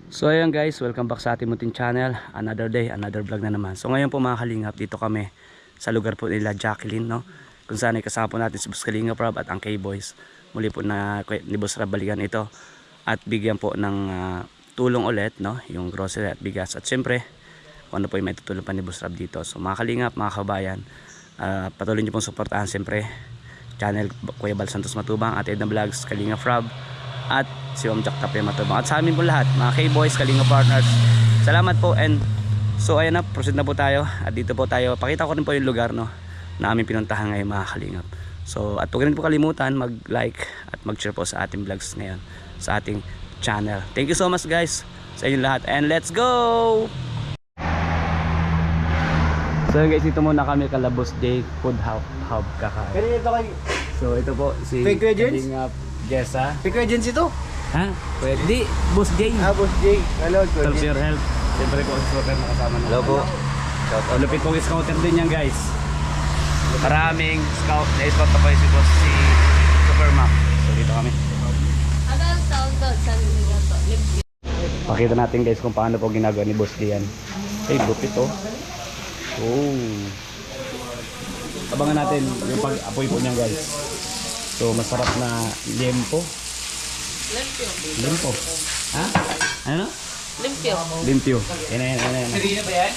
So ayan guys, welcome back sa ating munting channel. Another day, another vlog na naman. So ngayon po mga kalingap, dito kami sa lugar po nila Jacqueline, no? Kung saan ay kasama po natin si Boss Kalingap Rob at ang K-Boys. Muli po na ni Boss Rob balikan ito at bigyan po ng tulong ulit, no? Yung grocery at bigas. At syempre, kung ano po yung may tutulong pa ni Boss Rob dito. So mga kalingap, mga kabayan, patuloy niyo pong suportahan syempre channel Kuya Bal Santos Matubang at Edna Vlogs, Kalingap Rob at si Om Jack Tapia Matubang. At sa amin po lahat, mga K-Boys, Kalingap Partners, salamat po. And so ayan na, proceed na po tayo. At dito po tayo, pakita ko rin po yung lugar, no, na aming pinuntahan ngayon mga Kalingap. So at huwag rin po kalimutan mag-like at mag-share po sa ating vlogs ngayon sa ating channel. Thank you so much guys sa inyong lahat. And let's go! So guys, ito muna kami Kalabos Day Food Hub kakain. Kanina ito kay... So ito po si Fake Legends? Kalingap Jessa. Fake Agency to? Ha? Pwede. Boss Jay. Boss Jay. Hello, good. Help your help. Siyempre po, scouter na kasama na. Hello po. Lupit pong scouter din yan guys. Maraming scout. Na-scout na pa si Boss si Supermac. So dito kami. Pakita natin guys kung paano po ginagawa ni Boss Jay yan. Ay, lupit oh. Oh. Abangan natin yung pag-apoy po niyan guys. So masarap na liempo. Liempo. Ha? Ano? Limpyo. Limpyo. Yan. Sirina ba yan?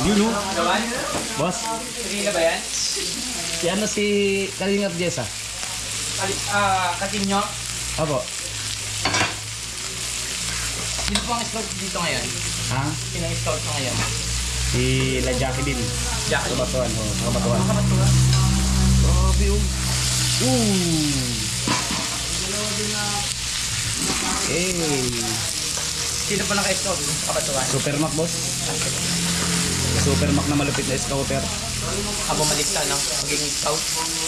Yun no? Gawan? Boss, Sirina ba yan? si ano si Kalingap Jessa? Katinyo? Apo. Sino po ang scout dito ngayon? Ha? Sino ang scout mo ngayon? Si La Jacqueline. Jackie. Kabatuan. Oh, kabatuan. Makapatuwa. Grabe oh. Hey. Sino po naka-scout sa kabatuan? Supermac boss. Supermac na malupit na scouter. Bumalik ka ng magiging scout.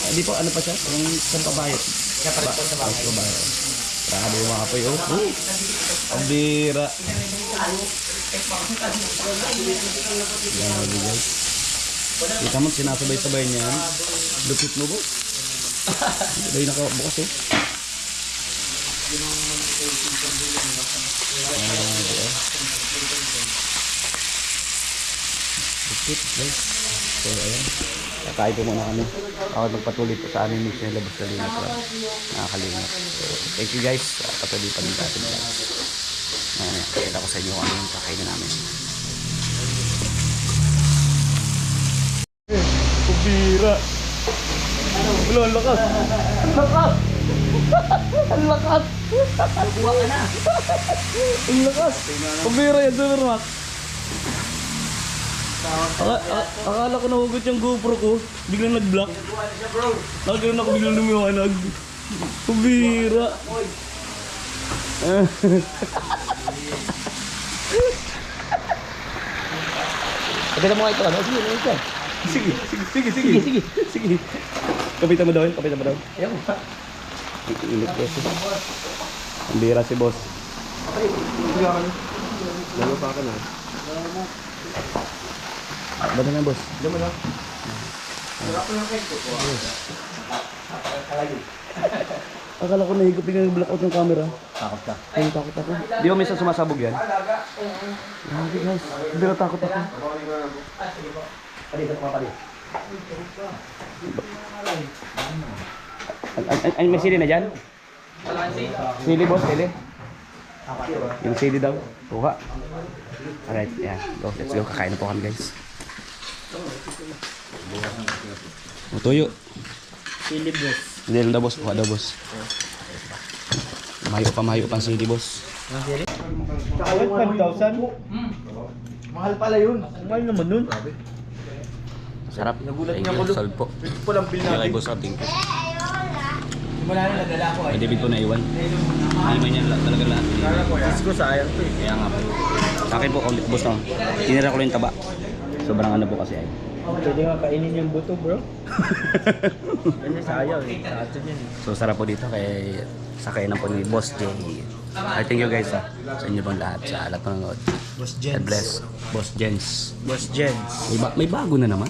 Hindi po, ano pa siya? Yung isang pabayot. Kaya pa rin po sa bahay. Pabayot. Grabe yung mga kapoy. Oh. Ang bira. Grabe guys. Kita mo, sinasabay-sabay niya. Lupit mo boss. Sabay nakabukas eh. Lupit guys. So ayan. Kakain po muna kami. Ako magpatuloy po sa aming mission labas sa Kalingap Rob. Nakakalingap. So thank you guys. Patuloy pa rin natin guys. Ayan, pakita ko sa inyo kung ano yung kakainin namin. Kubira. Wala, ang lakas. Ang lakas. Ang lakas. Buwa ka na. Ang lakas. Kubira yan, Supermac. Akala ko nahugot yung GoPro ko. Biglang nag-block. Nakaganoon ako biglang lumiwanag. Kubira. Pagkita mo nga ito, ano? Sige, Sige. Kapitan mo daw. Ayaw. Init kasi. Ang bira si boss. Lalo pa ka na. Bata na boss. Diyan mo lang. Akala ko nahigop biglang nag-blackout yung camera. Takot ka. Ay, takot ako. Di ba minsan sumasabog yan? Grabe guys. Bira takot ako. Palito pa palito. May sili na dyan? Sili boss, sili. Yung sili daw. Kuha. Alright, yeah. Go, let's go. Kakain na po kami guys. Tuyo. Sili boss. Hindi lang daw boss. Kuha daw boss. Mayo pa sili boss. Saka yung 1,000? Mahal pala yun. Mahal naman nun. Sarap. Nagulat Thank niya you. ko. Solve po. Ito palang bill Kaya kay natin. boss Rob, thank you. Wala na nadala ko May debit po na iwan. Hindi man yan talaga lahat. Sis ko sayang to eh. Kaya nga po. Sa akin po, boss no. Tinira ko lang yung taba. Sobrang ano po kasi ay. Pwede nga kainin yung buto bro. Kasi sayang eh. Sato yun. So sarap po dito kay sa kainan po ni Boss J. I thank you guys sa inyo pong lahat sa lahat ng nanonood. Boss God bless. Boss Jens. Boss Jens. May bago na naman.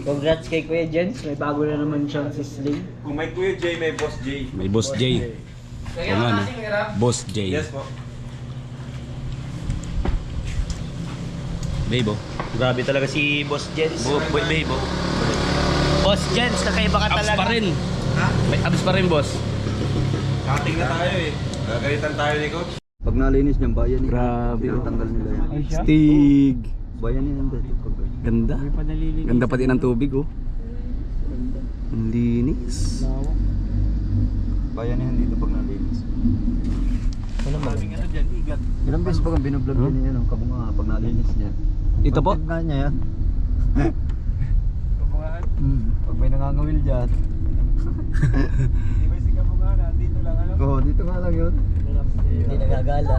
Congrats kay Kuya Jens. May bago na naman siyang sisling. Kung may Kuya J, may Boss J. May Boss J. Kung ano, Boss J. Yes po. Babe, oh. Grabe talaga si Boss Jens. Babe, oh. Boss Jens, kakaiba ka Abs talaga. pa rin. Ha? May abs pa rin, boss. Cutting na tayo eh. Gagalitan tayo ni Coach. Pag nalinis niyang bayan niya. Grabe, oh. Tanggal nila yan. Stig. Bayan niya yan. Ganda. Ganda pati ng tubig, oh. Ang linis. Bayan niya yan dito pag nalinis. Ilang beses pa kang binoblog din yan. Kabunga pag nalinis niya. Ito po? Content nga niya yan. Pag may nangangawil dyan. Oo, dito nga lang yun. Hindi nagagala.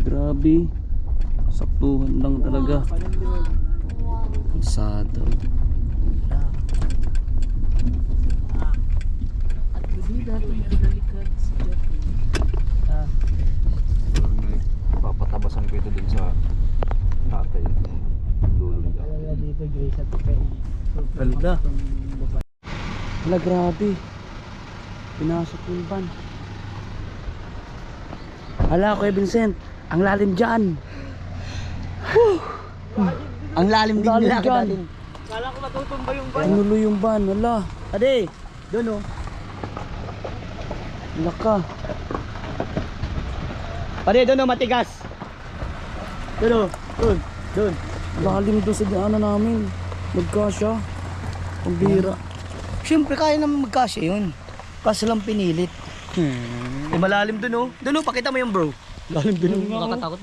Grabe. Saktuhan lang talaga. Kalsada. Papatabasan ko ito dun sa tatay. Dulo niya. Ganda. Wala, grabe. Pinasok yung van. Hala, Kuya Vincent. Ang lalim dyan. Ang lalim din Lalim nila. dyan. Kala ko matutumba yung van. Pinulo yung van. Hala. Ade, doon oh. Wala ka. Pare, doon oh, matigas. Doon oh, doon. Lalim doon sa daanan namin. Magkasya. Ang bira. Siyempre kaya naman magkasya yun. Kaso lang pinilit. Eh, malalim doon oh. Doon oh, pakita mo yung bro. Lalim doon oh. Nakakatakot.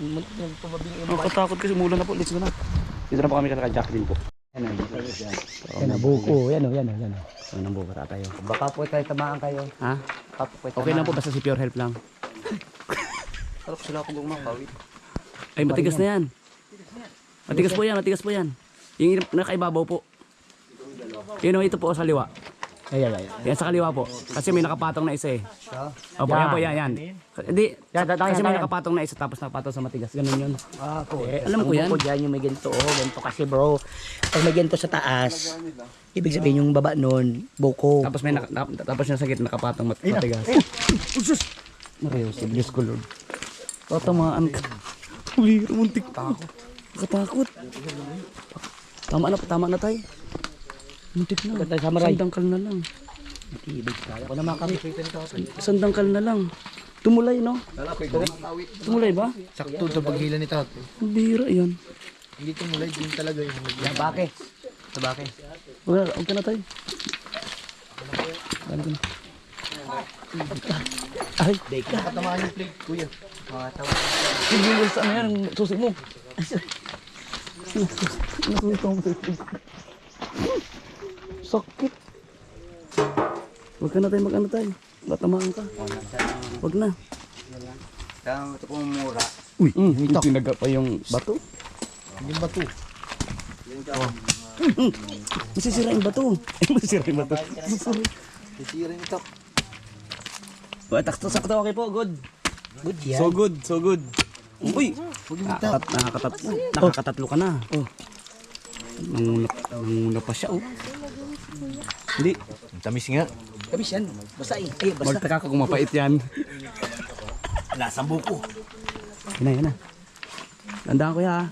Nakatakot kasi umulan na po. Let's go na. Dito na po kami kaka Jacqueline po. Yan ang buko. Yan oh. Ano nang buka tayo? Baka po tayo tamaan kayo. Ha? Baka po tayo Okay lang po basta si Pure Health lang. Alam ko sila akong gumakawit. Ay, matigas na yan. Matigas po yan, matigas po yan. Yung nakaibabaw po. Yun o, ito po sa liwa. Ay. Yan sa kaliwa po. Kasi may nakapatong na isa eh. Opo, yan po, yan. Hindi, kasi may nakapatong na isa tapos nakapatong sa matigas. Ganun yun. Ah, ko. Alam ko yan. Ang buko dyan yung may ganito. Oh, ganito kasi bro. Pag may ganito sa taas, ibig sabihin yung baba nun, buko. Tapos may tapos yung sakit nakapatong matigas. Usus! Marius, Diyos ko Lord. Tatamaan ka. Uli, muntik pa ako. Nakatakot. Tama na tayo. Muntik na. Tayo sa maray. Sandangkal na lang. Ibig kaya ko na makami. Sandangkal na lang. Tumulay, no? Tumulay ba? Sakto sa paghila ni Tato. Ang bira yan. Hindi tumulay din talaga yung Sabake. Sabake. Huwag ka na tayo. Balik ko na. Ay, Deka. Katamaan yung plate, kuya. hindi mo sa ano yan, susi mo. Nasulit ako sa ito. Sakit. Huwag ka na tayo, mag-ano tayo. Batamaan ka. Huwag na. Kaya ito kung mura. Uy, pinaga pa yung bato. Yung bato. Masisira yung bato. Masisira yung bato. Sisira ito. Sakto, okay po, good. Good yan. So good, so good. Uy, nakakatatlo ka na. Oh. Nanguna pa siya, oh. Hindi, Tamis nga. Kabis yan. Basta eh. Basta. magtaka ka kung mapait yan. Nasa buko. Yan na. Tandaan ko ya.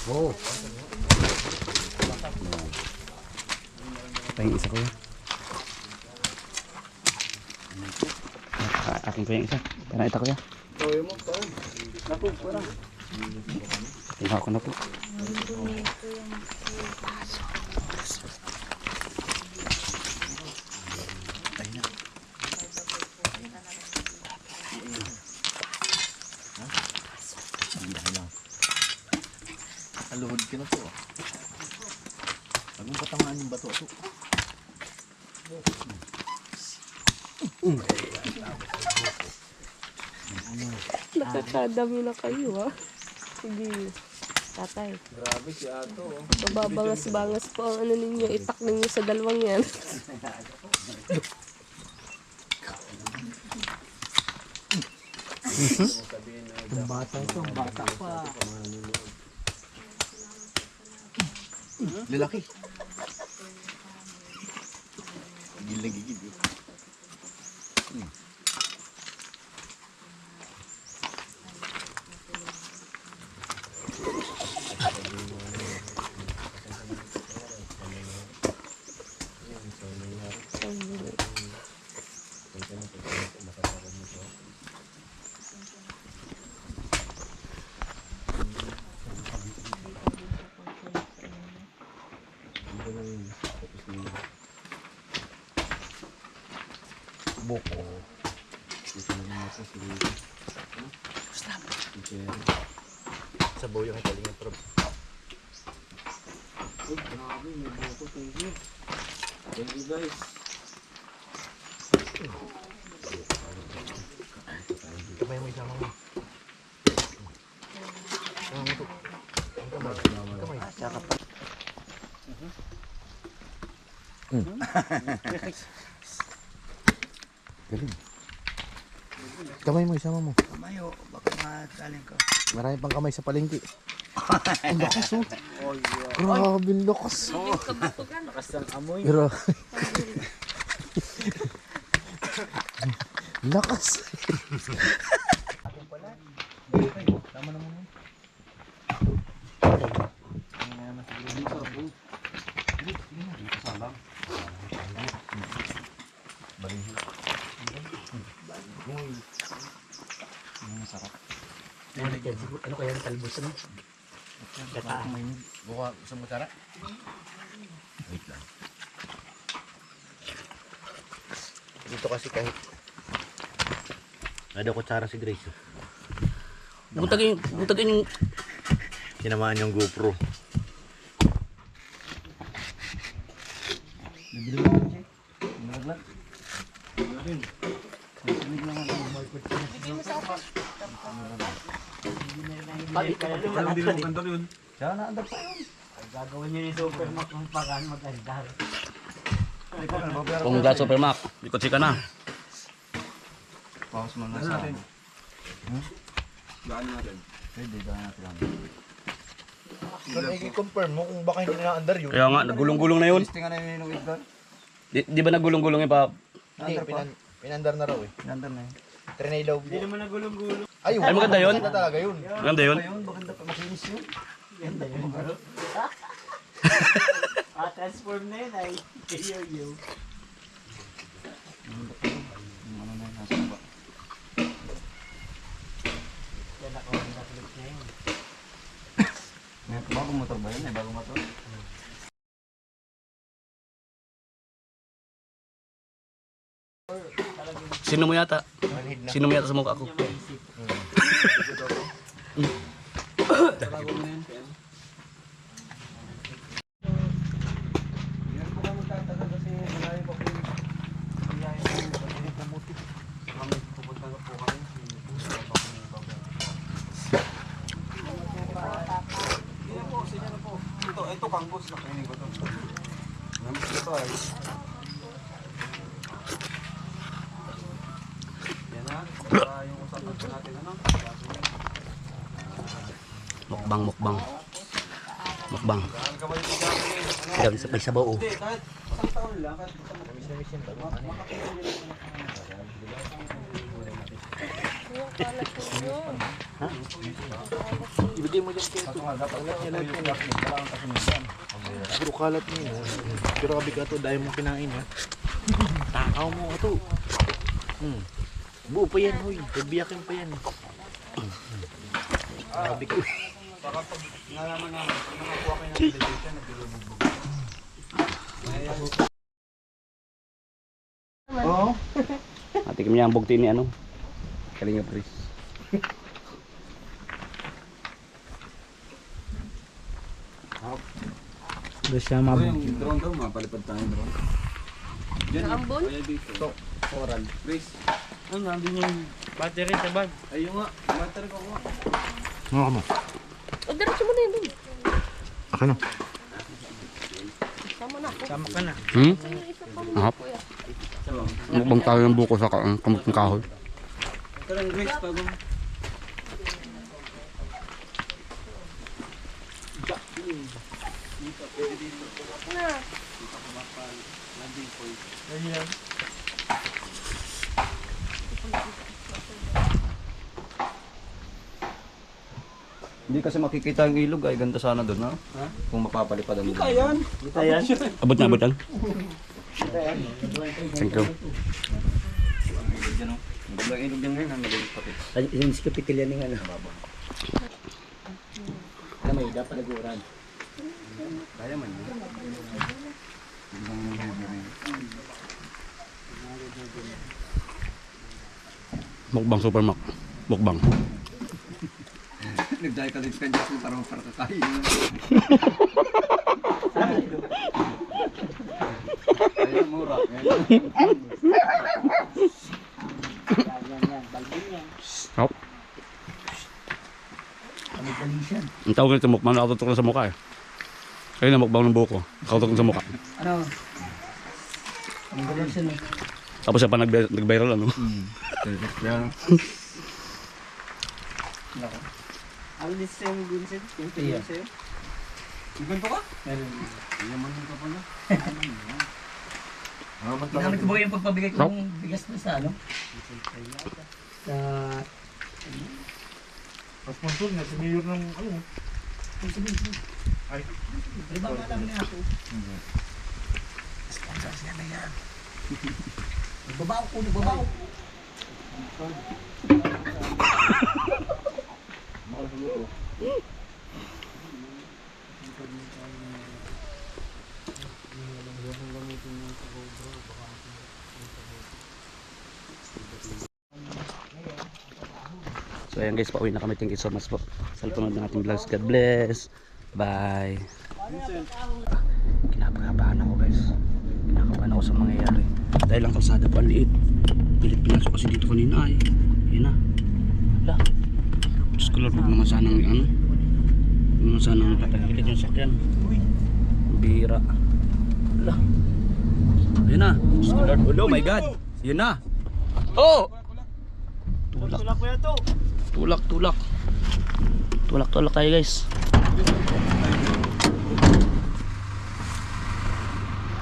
Oh. Ito yung isa ko ya. Akin ko yung isa. Parang ito ko ya. Tingnan ko na po. Aluhod ka na to. Pag mo patamaan yung bato. Nakakadami na kayo ha. Sige. Tatay. Grabe si Ato. Mababangas-bangas po ang ano ninyo. Itak ninyo sa dalawang yan. Lalaki. Gigil na gigil. Buko. Dito na naman sa sili. Sabaw yung italing prob. Uy, grabe, may buko. Thank you. Thank you guys. Kamay mo isama mo. Kamay mo isama mo. Kamayo, baka makaling ka. Marami pang kamay sa palengke. Ang lakas oh. Grabe ang lakas. Lakas ng amoy. Grabe. Lakas. Ano kaya yung talbos ano? Buka sa mutara. Wait lang. Dito kasi kahit ada kutsara si Grace. Butagin yung Tinamaan yung GoPro. Hindi mo ganda yun. Gagawin niyo yung Supermac ng pagaan mag-andar. kung dahil Supermac. Ikot ka na. Pause mo na Ano sa natin? Gaan natin. Pwede gawin natin lang. Pero i-confirm mo kung baka hindi na-under yun. Kaya nga, nagulong-gulong na yun. Listing na yung inuwid doon. Di ba nagulong-gulong yung pa? Hindi, pinandar na raw eh. Pinandar na yun. Trinay daw. Hindi naman nagulong-gulong. Ay, Ay, maganda yun. Maganda talaga yun. Maganda yun. Maganda pa makinis yun. Transform na yun ay. Yo. Yan ako ang nakulit niya yun. Bagong motor ba yun? Bagong motor? Sino mo yata? Sino mo yata sa mukha ko? Ito kanggos na kainin ko to. Ito ay. Yan na. Yung usapan ko natin ano. Mukbang. Dami sa may sabaw. Hindi, kahit isang taon lang. Kahit isang Ibigay mo dyan kayo. Puro kalat mo yun. Pero kabi ka to, dahil mo kinain ha. Takaw mo ito. Buo pa yan, huy. Pagbiyakin pa yan. Sabi ko. baka pag nalaman namin, nakakuha kayo ng delegation, nagbilubugbog. Oo. Atikim niya ang bugti ni ano. Kalinga Pris. Doon siya Ito yung drone daw, mapalipad tayo drone. Yan yung Ambon? kaya dito. Oral. Grace. Ano, nandun yung battery sa bag. Ayun nga, battery ko nga. Ano ka mo? O, diretso mo na yun. Akin na. Sama na ako. Sama ka na. Hmm? Yung isa pa mo, Ahap. kuya. Mukbang tayo ng buko sa kamot ng kahoy. Ito lang Grace, bago. Na. Hindi kasi makikita yung ilog ay ganda sana doon ha. Kung mapapalipad ang ilog. Kita yan. Abot na. Thank you. Ang ilog yan ngayon, maliit pati. Ay, yung skipitil yan yung ano. Kamay, dapat naguran. Kaya man yun. Mukbang super mak. Mukbang. Nagdaya ka din kanya kung parang kakain. Kaya mura. Hop. Ang tawag nito mukbang, nakatutok lang sa mukha eh. Kaya na mukbang ng buko, nakatutok lang sa mukha. Ano? Ang galing siya no. Tapos siya pa nag-viral ano. Ang lisem Vincent, yung sa'yo. Ganito ka? Yaman ka pala. Ginamit ko ba yung pagpabigay ko ng bigas na sa ano? Sa... Mas sponsor na, si Mayor ng ano. Ay. Pero ba alam na ako? Sponsor siya na yan. Nagbabaw ko, nagbabaw. So ayan guys, pauwi na kami. Thank you so much po sa panonood ng ating vlogs. God bless. Bye. Kinakabahan ako guys. Kinakabahan ako sa mangyayari. Dahil ang kalsada po ang liit. Pilit pinasok kasi dito kanina ay. Yun na. Wala. Diyos ko Lord, huwag naman sanang ano. Huwag naman sanang patagilid yung sakyan. Bira. Wala. Yun na. Diyos ko Lord. Oh my God. Yun na. Oh! Tulak. Tulak, tulak. Tulak, tulak tayo guys.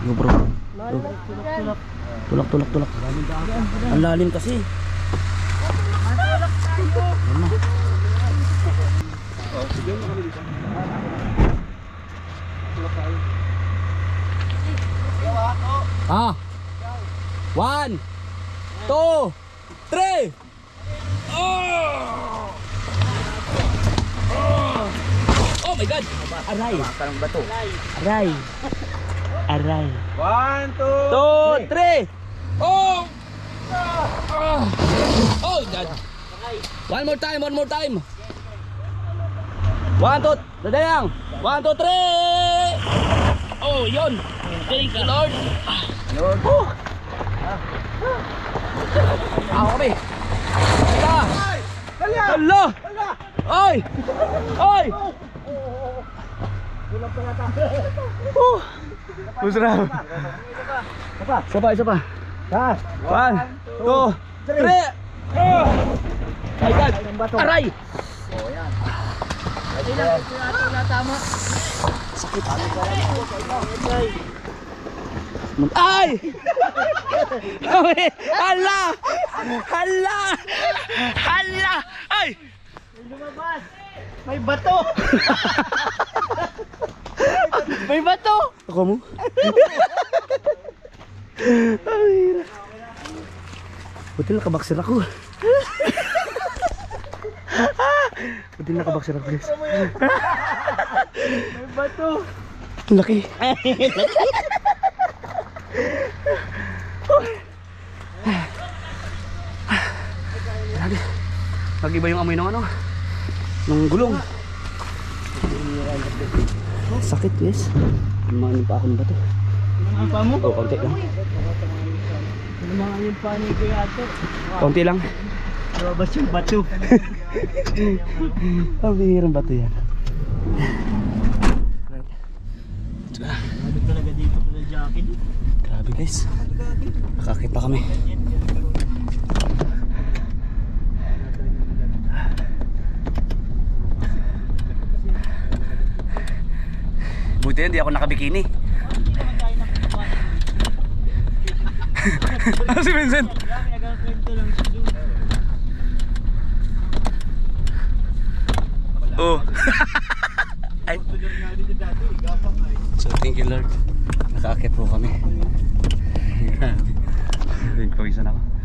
Yo bro. Yo. Tulak, tulak, tulak. Ang lalim kasi. Yan na. Ah. 1, 2, 3. Oh my God! Aray! Parang bato. Aray! Aray! 1, 2, 2, 3! Oh! Oh God! One more time! One more time! 1, 2, dadayang! 1, 2, 3! Oh, yun! Thank you Lord! Lord! Ako kami! Hala! Hala! Ay! Ay! Masarap! Isa pa, isa pa! 1, 2, 3! My God! Aray! Sakit! Ay! Hala! Hala! Hala! Ay! May bato! May bato! Ako mo? Ay, buti nakabaksir ako. Buti nakabaksir ako guys. May bato! Laki. Grabe. Nag-iba yung amoy ng ano? Ng gulong. Sakit guys. Lumanin pa ako ng bato. Ang pa mo? Oh, konti lang. Lumangan yung panig ko yato. Konti lang. Labas yung bato. Ang bihirang bato yan. Grabe talaga dito pala jacket. Grabe guys. Nakakita kami. Buti hindi ako nakabikini. Si Vincent. Oh. Ay. So thank you Lord. Nakakit po kami. Pawisan ako.